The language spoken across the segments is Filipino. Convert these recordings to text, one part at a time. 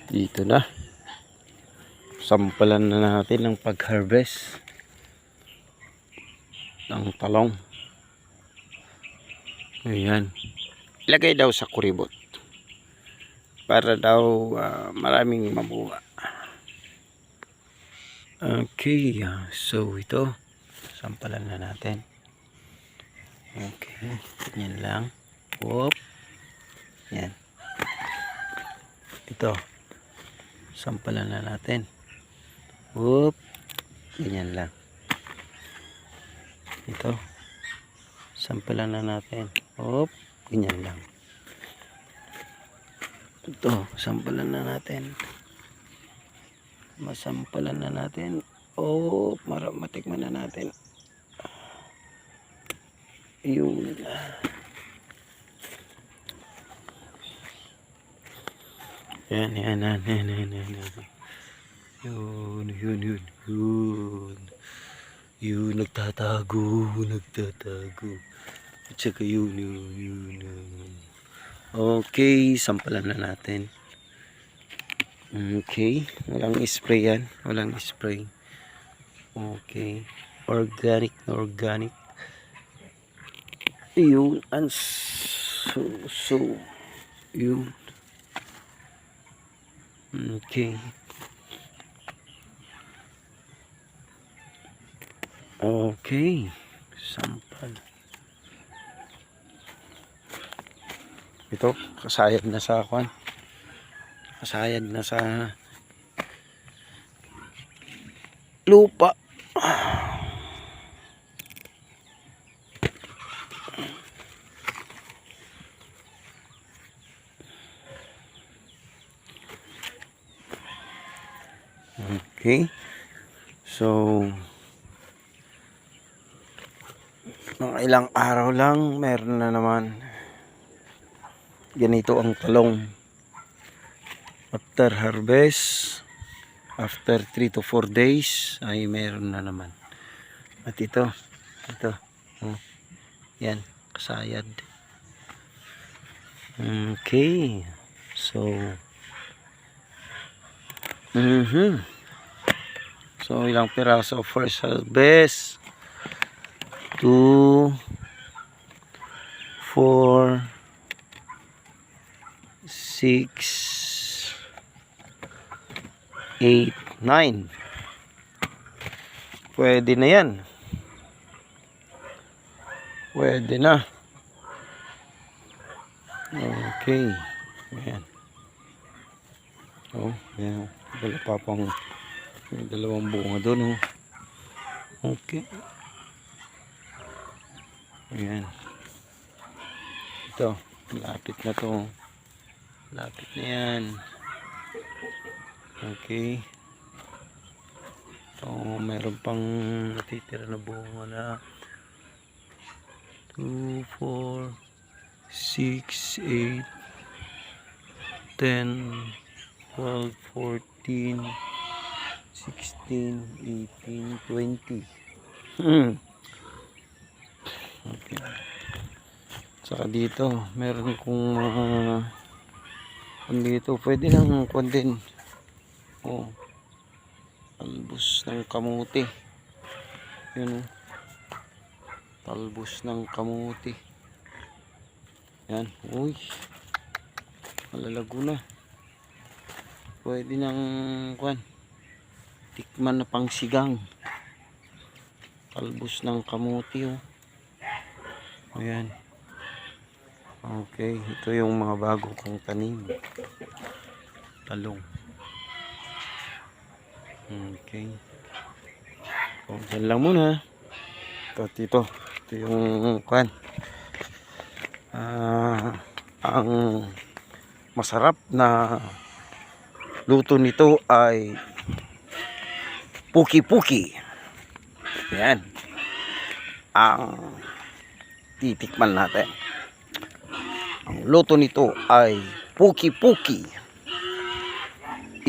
Dito na. Sampalan na natin ng pag-harvest ng talong. Ayan. Ilagay daw sa kuribot para daw maraming mabuha. Okay. So ito. Sampalan na natin. Okay. Yan lang. Whoop. Yan. Ito. Sampalan na natin. Whoop. Ganyan lang. Ito. Sampalan na natin. Whoop. Ganyan lang. Ito. Sampalan na natin. Masampalan na natin. Oh, matikman na natin. Yun. Yan. Yun, nagtatago. At saka yun. Okay, sampalan na natin. Okay, walang spray yan. Walang spray. Okay, organic. Yun, so, yun. Okay. Okay. Sampal. Ito, kasayad na sa kwan. Kasayad na sa lupa. Okay. So, mga ilang araw lang, meron na naman ganito ang talong. After harvest, after 3 to 4 days, ay meron na naman. At ito. Yan, kasayad. Okay. So, so, ilang piraso first harvest? 2, 4, 6, 8, 9. Pwede na yan. Pwede na. Okay. Ayan. Oh, ayan. Wala pa pang may dalawang bunga doon. Okay. Ayan. Ito. Lapit na to. Lapit na yan. Okay. So, meron pang natitira na bunga na 2, 4, 6, 8, 10, 12, 14, 16, 18, 20. Okay. Saka dito, meron kong dito, pwede nang kundin. Oh. Talbos ng kamuti. Yun. Talbos ng kamuti. Yan. Uy. Malalago na. Pwede nang tikman na pang sigang. Talbos ng kamuti. Oh. Ayan. Okay. Ito yung mga bago kong tanim. Talong. Okay. So, dyan lang muna. Ito yung ang masarap na luto nito ay puki-puki. Yan. Ang titikman natin. Ang luto nito ay puki-puki.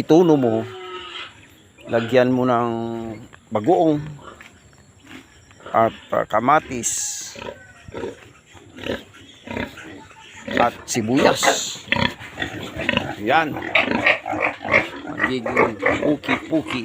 Ituno mo. Lagyan mo ng bagoong at kamatis at sibuyas. Yan. magiging puki-puki.